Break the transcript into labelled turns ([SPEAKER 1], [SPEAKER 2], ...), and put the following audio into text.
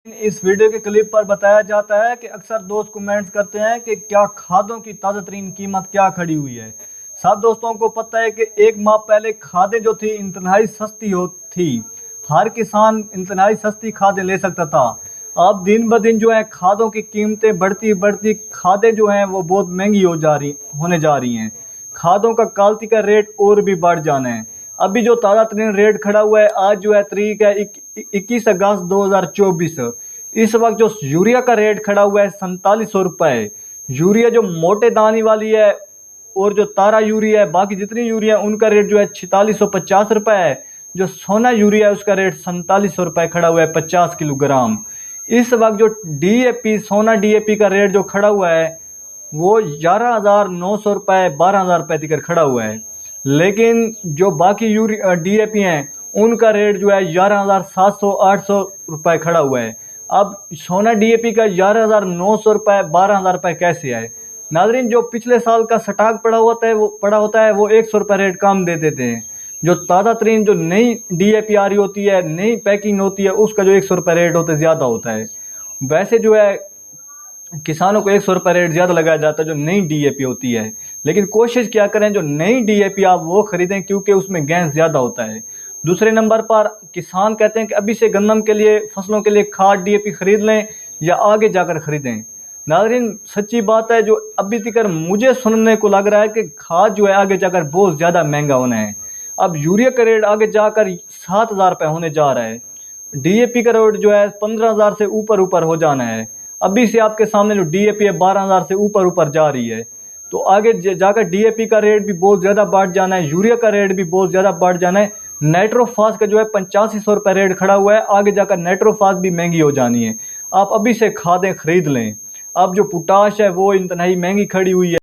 [SPEAKER 1] इस वीडियो के क्लिप पर बताया जाता है कि अक्सर दोस्त कमेंट्स करते हैं कि क्या खादों की ताज़ा तरीन कीमत क्या खड़ी हुई है। सब दोस्तों को पता है कि एक माह पहले खादें जो थी इंतहाई सस्ती थी। हर किसान इंतहाई सस्ती खादें ले सकता था। अब दिन ब दिन जो है खादों की कीमतें बढ़ती बढ़ती खादें जो हैं वो बहुत महंगी होने जा रही हैं। खादों का क्वालिटी का रेट और भी बढ़ जाना है। अभी जो ताज़ा तरीन रेट खड़ा हुआ है, आज जो है तारीख है 21 अगस्त 2024। इस वक्त जो यूरिया का रेट खड़ा हुआ है 4700 रुपये। यूरिया जो मोटे दाने वाली है और जो तारा यूरिया है, बाकी जितनी यूरिया है उनका रेट जो है 4650 रुपये है। जो सोना यूरिया है उसका रेट 4700 रुपये खड़ा हुआ है 50 किलोग्राम। इस वक्त जो DAP सोना DAP का रेट जो खड़ा हुआ है वो 11,900 रुपये 12,000 रुपये तक खड़ा हुआ है। लेकिन जो बाकी DAP हैं उनका रेट जो है 11,700 800 रुपये खड़ा हुआ है। अब सोना DAP का 11,900 रुपये 12,000 रुपये कैसे आए? नाज़रीन, जो पिछले साल का स्टॉक पड़ा होता है वो 100 रुपये रेट कम दे देते हैं। जो ताज़ा तरीन जो नई DAP आ रही होती है, नई पैकिंग होती है, उसका जो 100 रुपये रेट होता है ज़्यादा होता है। वैसे जो है किसानों को 100 रुपये रेट ज़्यादा लगाया जाता है जो नई DAP होती है। लेकिन कोशिश क्या करें जो नई DAP आप वो ख़रीदें, क्योंकि उसमें गैस ज़्यादा होता है। दूसरे नंबर पर किसान कहते हैं कि अभी से गंदम के लिए, फसलों के लिए खाद DAP ख़रीद लें या आगे जाकर ख़रीदें। नाज़रीन, सच्ची बात है, जो अभी तक मुझे सुनने को लग रहा है कि खाद जो है आगे जाकर बहुत ज़्यादा महंगा होना है। अब यूरिया का रेट आगे जाकर 7,000 रुपये होने जा रहा है। DAP का रेट जो है 15,000 से ऊपर हो जाना है। अभी से आपके सामने जो DAP है 12,000 से ऊपर जा रही है। तो आगे जाकर DAP का रेट भी बहुत ज़्यादा बढ़ जाना है, यूरिया का रेट भी बहुत ज़्यादा बढ़ जाना है। नाइट्रोफास का जो है 8500 रुपये रेट खड़ा हुआ है। आगे जाकर नाइट्रोफास भी महंगी हो जानी है। आप अभी से खादें ख़रीद लें। अब जो पोटाश है वो इंतहाई महंगी खड़ी हुई है।